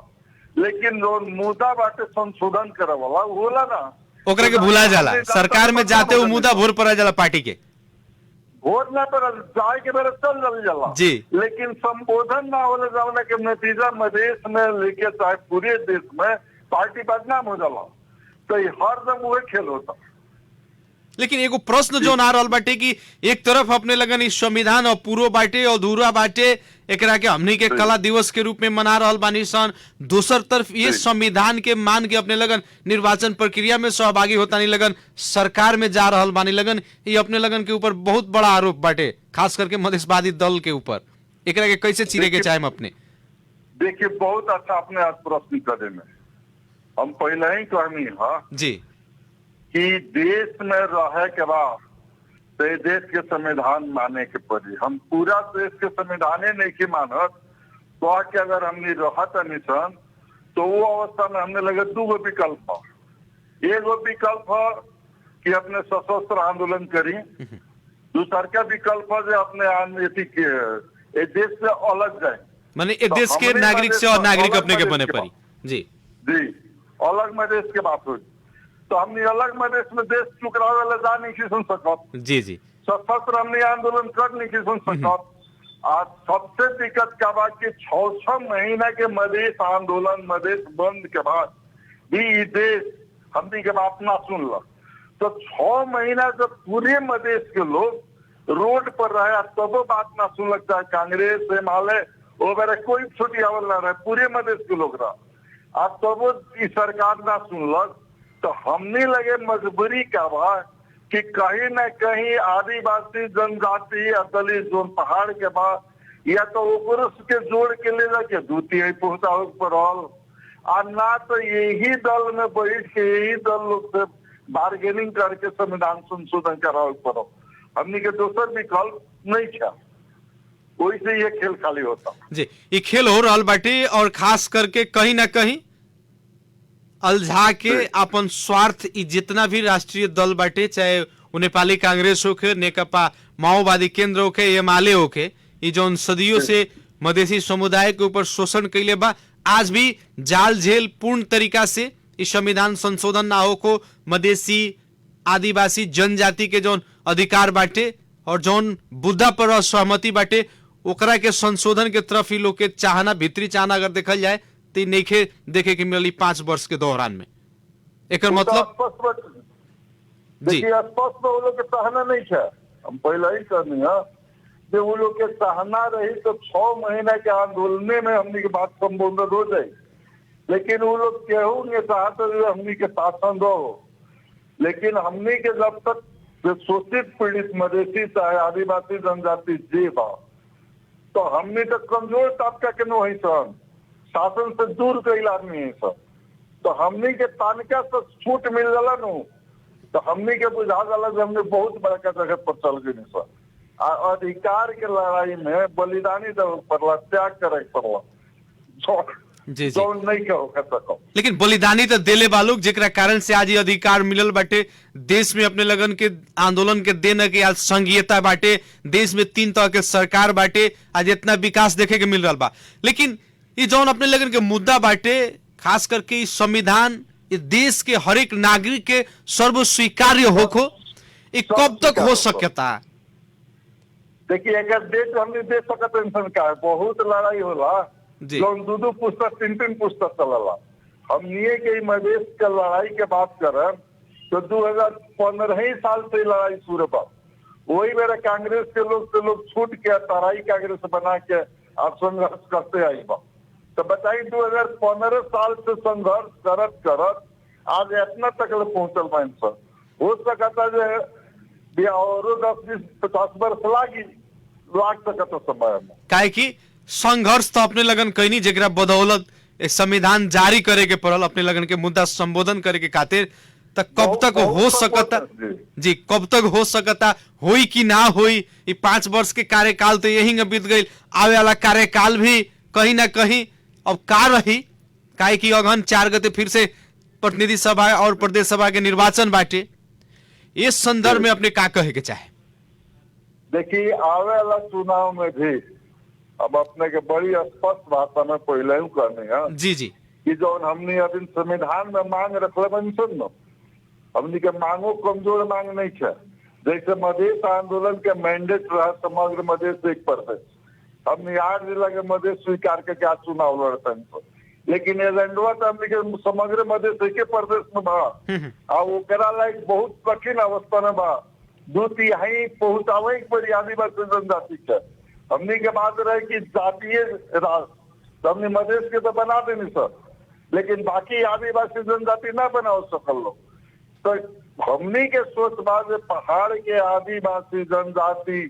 Speaker 4: लेकिन जो मुद्दा बाटे संशोधन करे वाला होला ना
Speaker 2: ओकरा के भुला जाला। सरकार में जाते वो मुद्दा भोर पड़ा जाला, पार्टी के
Speaker 4: वोट ना पर जाए के मेरे चल जाला
Speaker 2: जी,
Speaker 4: लेकिन संबोधन ना होले जाने के नतीजा मधेश में लेके चाहे पूरे देश में पार्टी बदनाम हो जाला। तो ये हर दम वो खेल होता।
Speaker 2: लेकिन एगो प्रश्न जो ना रहल बाटे कि एक तरफ अपने लगन इस संविधान और पूर्व बाटे और अधूरा बाटे एकरा के हमनी के कला दिवस के रूप में मना रहल बानी सन, दूसर तरफ ये संविधान के मान के अपने लगन निर्वाचन प्रक्रिया में सहभागी होता नहीं लगन, सरकार में जा रहल बानी लगन, ये अपने लगन के ऊपर बहुत बड़ा आरोप बाटे, खास करके मधेशवादी दल के ऊपर। एकरा के कैसे चीरे के चाहे अपने?
Speaker 4: देखिए बहुत अच्छा अपने आज प्रश्न करे में हम पहले ही कहनी है
Speaker 2: जी
Speaker 4: कि देश में रहे के बाद तो देश के संविधान माने के पड़ी। हम पूरा देश के संविधान नहीं की मानत तो कि अगर हमने रहत निशन तो वो अवस्था में हमने लगे 2 विकल्प है। एगो विकल्प है कि अपने सशस्त्र आंदोलन करी, दूसर का विकल्प है जो अपने देश से अलग जाए,
Speaker 2: माने एक देश के नागरिक से और नागरिक अपने के बने पड़ी। जी
Speaker 4: जी अलग मधेश के बात हुई तो हमने अलग मधेश में देश टुकरावे ला जा नहीं सुन सकत।
Speaker 2: जी जी
Speaker 4: सशस्त्र हमने आंदोलन कर नहीं सुन सकत। आज सबसे दिक्कत का बात कि 6 महीना के मधेश आंदोलन मधेश बंद के बाद भी देश हमने के बात ना सुन ला, तो 6 महीना जब पूरे मधेश के लोग रोड पर रहे तब बात ना सुन लगता है। कांग्रेस हिमालय वो मेरे कोई छुट्टी आवल ना रहे, पूरे मधेश के लोग रहा, अब तब सरकार ना सुनलक तो हमने लगे मजबूरी का बा कि कहीं न कहीं आदिवासी जनजाति या दलित जो पहाड़ के बाद या तो पुरुष के जोड़ के ले जाके 2/3 पहुंचावे पड़ल, और ना तो यही दल में बैठ के यही दल लोग से बार्गेनिंग करके संविधान संशोधन करावे पड़ो। हमने के दोसर विकल्प नहीं था, वही से ये खेल खाली होता
Speaker 2: जी। ये खेल हो रहा बाटे और खास करके कहीं ना कहीं अलझा के अपन स्वार्थ जितना भी राष्ट्रीय दल बाटे, चाहे वो नेपाली कांग्रेस होके, नेकपा माओवादी केंद्र होके, एमाले होके, ये जो सदियों से मधेसी समुदाय के ऊपर शोषण कैले बा, आज भी जाल झेल पूर्ण तरीका से इस संविधान संशोधन ना हो को मधेसी आदिवासी जनजाति के जो अधिकार बाटे और जौन बुद्धा पर असहमति बाटे ओकरा के संशोधन के तरफ ही लोग के चाहना, भीतरी चाहना अगर देखल जाए तो नहीं देखे कि मिली 5 वर्ष के दौरान में। एक मतलब
Speaker 4: देखिए स्पष्ट वो लोग के चाहना नहीं है। हम पहले ही करनी है कि वो लोग के चाहना रही तो 6 महीना के आंदोलन में हमने की बात संबोधित हो जाए, लेकिन वो लोग कहूंगे चाहते हमने के शासन दो। लेकिन हमने के जब तक जो शोषित पीड़ित मधेसी चाहे आदिवासी जनजाति जी बा, तो हमने तो कमजोर तबका के नो है सन, शासन से दूर कई आदमी है सब, तो हमने के तानिका से छूट मिल जाला नु, तो हमने के बुझा जाला कि हमने बहुत बड़का जगह पर चल गए सर। अधिकार के लड़ाई में बलिदानी देवे पड़ला, त्याग करे पड़ला,
Speaker 2: जी जी।
Speaker 4: जो नहीं कहो सको।
Speaker 2: लेकिन बलिदानी तो देले बालूक जेकरा कारण से आज ये अधिकार मिलल बाटे, देश में अपने लगन के आंदोलन के देने के आज संघीयता बाटे, देश में 3 तरह के सरकार बाटे, आज इतना विकास देखे के मिल रहा बा। लेकिन ये जौन अपने लगन के मुद्दा बाटे, खास करके इस संविधान इस देश के हर एक नागरिक के सर्व स्वीकार्य होखो, ये कब तक हो सकता?
Speaker 4: देखिए अगर देश हमने दे सकत इंसान का है, बहुत लड़ाई होला, जो 2 पुस्तक 3 पुस्तक चलला। हम ये के मधेश के लड़ाई के बात करें तो 2015 साल से लड़ाई शुरू बा। वही मेरा कांग्रेस के लोग छूट के तराई कांग्रेस बना के आप संघर्ष करते आई बा। तो बताइए 2015 साल से संघर्ष करत करत आज इतना तक पहुंचल बा इंसान। हो सकता जो और 10-20-50 वर्ष लाग सकता समय में।
Speaker 2: काहे कि संघर्ष तो अपने लगन कहीं जेकरा बदौलत संविधान जारी करे के पड़ल, अपने लगन के मुद्दा संबोधन करे के खातिर, तक कब तक हो सकता जी, कब तक हो सकता, होई कि ना होई? ये 5 वर्ष के कार्यकाल तो यही बीत गई, आवे वाला कार्यकाल भी कहीं ना कहीं अब का रही? काहे कि अगहन 4 गते फिर से प्रतिनिधि सभा और प्रदेश सभा के निर्वाचन बाटे। इस संदर्भ में अपने का कहे के चाहे?
Speaker 4: देखिए आवे वाला चुनाव में भी अब अपने के बड़ी स्पष्ट भाषा में पहले ही करनी है
Speaker 2: जी जी
Speaker 4: कि जो हमने अभी संविधान में मांग रखले बनी सुन लो, हमने के मांगो कमजोर मांग नहीं है। जैसे मधेश आंदोलन के मैंडेट रहा समग्र मधेश 1%, हमने 8 जिला के मधेश स्वीकार के क्या चुनाव लड़ते हैं, लेकिन एजेंडवा तो हमने के समग्र मधेश 1% में बा और वो करा लायक बहुत कठिन अवस्था में बा। 2/3 पहुंचावे पर आदिवासी जनजाति के हमने के बात रहे कि जातीय राष्ट्र हमने मधेश के तो बना देनी सर, लेकिन बाकी आदिवासी जनजाति ना बना सकल लोग। तो हमने के सोच बात पहाड़ के आदिवासी जनजाति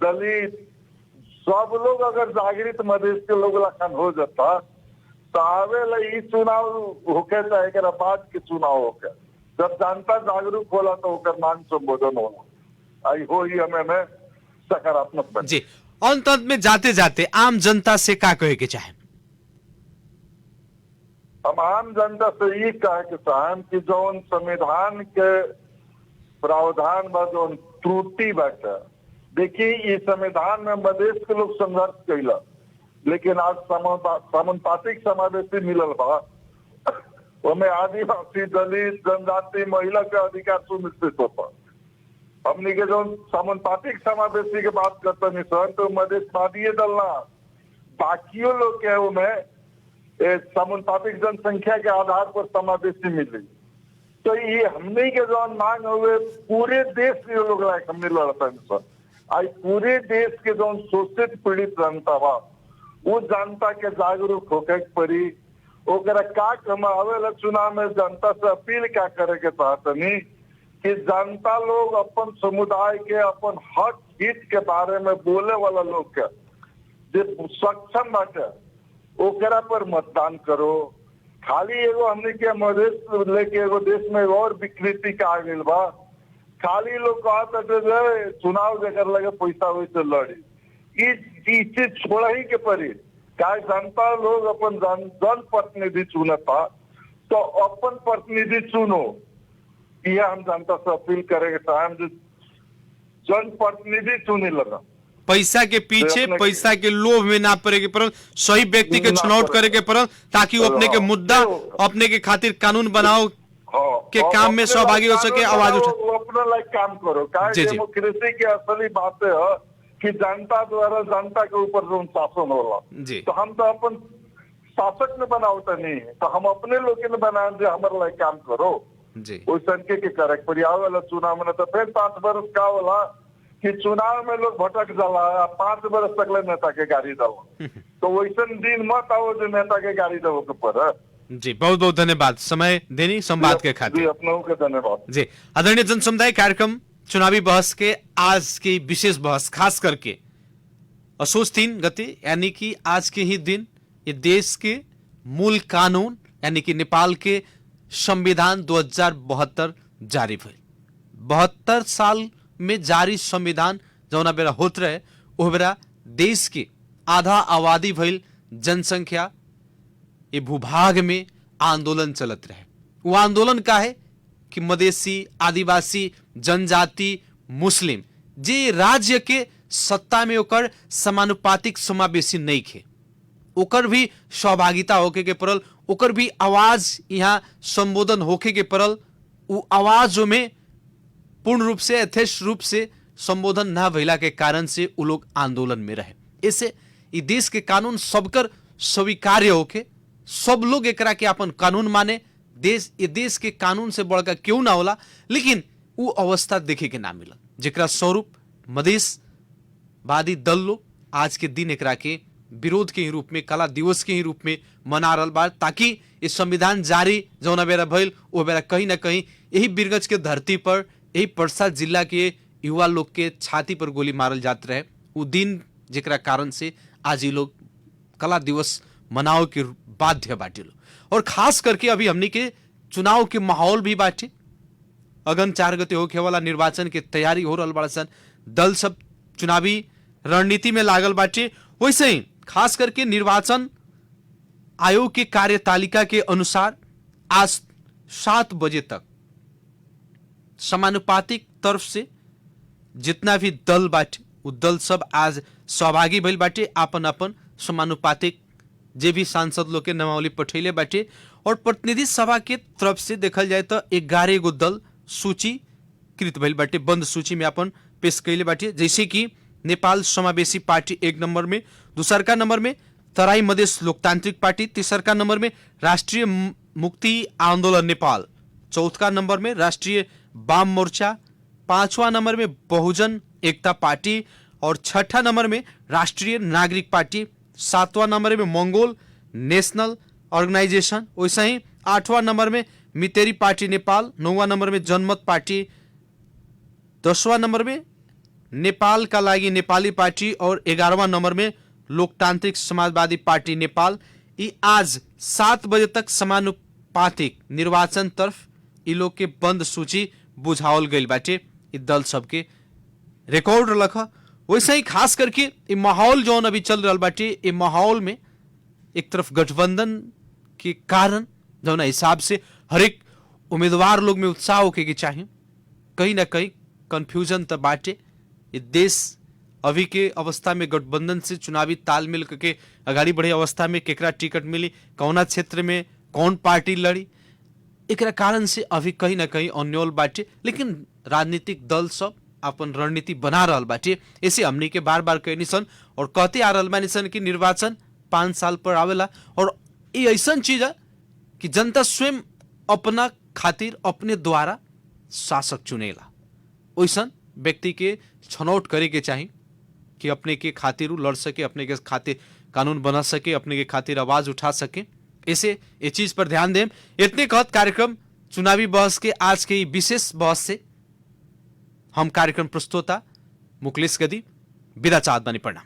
Speaker 4: दलित सब लोग अगर जागृत मधेश के लोग लखन हो जाता तो आवे चुनाव होके चाहे बाद के चुनाव होके जब जनता जागरूक होला तो होकर मांग संबोधन होला। आई हो ही हमें सकारात्मक
Speaker 2: जी। अंत में जाते जाते आम जनता से क्या कहे के चाहे?
Speaker 4: हम आम जनता से ये कहे के चाहें कि जो संविधान के प्रावधान बा जो त्रुटि बाटे, देखिए ये संविधान में मधेश के लोग संघर्ष कैला, लेकिन आज समानुपातिक समावेशी मिलल बा, उसमें आदिवासी दलित जनजाति महिला के अधिकार सुनिश्चित होता। हमने के जो समानुपातिक समावेशी की बात करते नहीं सर, तो मधेशवादी दलना बाकियों लोग के उनमें समानुपातिक जनसंख्या के आधार पर समावेशी मिली। तो ये हमने के जो मांग हुए पूरे देश के लोग लायक हमने लड़ता है सर। आज पूरे देश के जो शोषित पीड़ित जनता बा वो जनता के जागरूक होके पड़ी, ओकरा का कमावे चुनाव में जनता से अपील क्या करे के चाहते नहीं कि जनता लोग अपन समुदाय के अपन हक हित के बारे में बोले वाला लोग के जो सक्षम बाटे ओकरा पर मतदान करो, खाली एगो हमने के मधेश लेके एगो देश में एगो और विकृति का आ गई बा। खाली लोग कहता थे चुनाव देकर लगे पैसा हुई तो लड़ी, इस चीज छोड़ा ही के पड़ी। क्या जनता लोग अपन जन प्रतिनिधि चुनता तो अपन प्रतिनिधि चुनो, यह हम जनता से अपील करेंगे। हम जन प्रतिनिधि चुने लगा,
Speaker 2: पैसा के पीछे, पैसा के लोभ में ना पड़े के पड़ल, सही व्यक्ति के चुनाव करे के पड़ल, ताकि वो अपने के मुद्दा, अपने के खातिर कानून बनाओ के काम में सहभागी हो सके, आवाज उठा।
Speaker 4: अपना लाइक काम करो। डेमोक्रेसी की असली बात है कि जनता द्वारा जनता के ऊपर जो शासन होला, तो हम तो अपन शासक में बनावता नहीं है, तो हम अपने लोग ने बना दे हमारे लाइक काम करो उस संख्या के करक परियाव वाला चुनाव में। तो फिर 5 वर्ष का होला कि चुनाव में लोग भटक जाला, 5 वर्ष तक ले नेता के गाड़ी दल, तो वैसे दिन मत आओ जो नेता के गाड़ी दो के पर।
Speaker 2: जी बहुत बहुत धन्यवाद समय देनी संवाद के खातिर।
Speaker 4: अपनों के धन्यवाद
Speaker 2: जी। आदरणीय जन समुदाय, कार्यक्रम चुनावी बहस के आज की विशेष बहस खास करके असोज 3 गते यानी कि आज के ही दिन ये देश के मूल कानून यानी कि नेपाल के संविधान 2072 जारी भइल। 72 साल में जारी संविधान जौना बेरा होत रहे ओ बेरा देश के आधा आबादी भइल जनसंख्या ये भूभाग में आंदोलन चलत रहे। वो आंदोलन का है कि मधेसी, आदिवासी, जनजाति, मुस्लिम जे राज्य के सत्ता में ओकर समानुपातिक समावेशी नहीं थे, ओकर भी सहभागिता होके के पड़ल, ओकर भी आवाज यहाँ संबोधन होके के पड़ल। वो आवाज में पूर्ण रूप से यथेष्ट रूप से संबोधन न भइला के कारण से वो लोग आंदोलन में रहे। ऐसे ये देश के कानून सबकर स्वीकार्य होके सब लोग एकरा के अपन कानून माने, ये देश के कानून से बढ़कर क्यों ना होला, लेकिन वो अवस्था देखे के ना मिला, जेकरा स्वरूप मधेशवादी दल लोग आज के दिन एकरा के विरोध के ही रूप में, काला दिवस के ही रूप में मना रहल बा, ताकि ये संविधान जारी जौना बेरा भइल वो बेरा कहीं ना कहीं यही बीरगंज के धरती पर, यही पर्सा जिला के युवा लोग के छाती पर गोली मारल जात रहे। वो दिन जेकरा कारण से आज ये लोग कला दिवस मनाओ के बाध्य बाटे लो। और खास करके अभी हमने के चुनाव के माहौल भी बाटे, अगन 4 गते होके वाला निर्वाचन के तैयारी हो रहल बा सन, दल सब चुनावी रणनीति में लागल बाटे। वैसे ही खास करके निर्वाचन आयोग के कार्यतालिका के अनुसार आज 7 बजे तक समानुपातिक तरफ से जितना भी दल बाटे वो दल सब आज सहभागी भइल बाटे, आपन आपन समानुपातिक जे भी सांसद लोग के नामावली पठैले बाटे। और प्रतिनिधि सभा के तरफ से देखल जाए तो 11 गो दल सूचीकृत भइल बाटे, बंद सूची में अपन पेश कैले बाटे, जैसे कि नेपाल समावेशी पार्टी 1 नंबर में, दूसरका नंबर में तराई मधेश लोकतांत्रिक पार्टी, तीसरका नंबर में राष्ट्रीय मुक्ति आंदोलन नेपाल, चौथा नंबर में राष्ट्रीय वाम मोर्चा, 5वां नंबर में बहुजन एकता पार्टी और 6ठा नंबर में राष्ट्रीय नागरिक पार्टी, 7वां नंबर में मंगोल नेशनल ऑर्गेनाइजेशन, वैसे ही 8वां नंबर में मितेरी पार्टी नेपाल, 9वां नंबर में जनमत पार्टी, 10वां नंबर में नेपाल का लागि नेपाली पार्टी और 11वां नंबर में लोकतांत्रिक समाजवादी पार्टी नेपाल। ये आज 7 बजे तक समानुपातिक निर्वाचन तरफ ये लोग के बंद सूची बुझावल गई बाटे, ये दल सबके रिकॉर्ड रखा। वैसे ही खास करके ये माहौल जो अभी चल रहा बाटे, ये माहौल में एक तरफ गठबंधन के कारण जो हिसाब से हर एक उम्मीदवार लोग में उत्साह होके के चाहिए, कहीं ना कहीं कंफ्यूजन तो बाटे। ये देश अभी के अवस्था में गठबंधन से चुनावी तालमेल करके अगाड़ी बढ़े अवस्था में केकरा टिकट मिली, कौना क्षेत्र में कौन पार्टी लड़ी, एक कारण से अभी कहीं ना कहीं अन्योल बाटे। लेकिन राजनीतिक दल सब अपन रणनीति बना रहल बाटे। ऐसे हमनी के बार बार कहनी सन और कहते आ रहल बानी सन कि निर्वाचन 5 साल पर आवेला, और ये ऐसा चीज है कि जनता स्वयं अपना खातिर अपने द्वारा शासक चुनेला। वैसा व्यक्ति के छनौट करे के चाहिए कि अपने के खातिर लड़ सके, अपने के खातिर कानून बना सके, अपने के खातिर आवाज उठा सके। ऐसे ये चीज पर ध्यान दें। इतने कहत कार्यक्रम चुनावी बहस के आज के विशेष बहस से हम कार्यक्रम प्रस्तोता मुकलेश गदी विदा चाहत बानी। प्रणाम।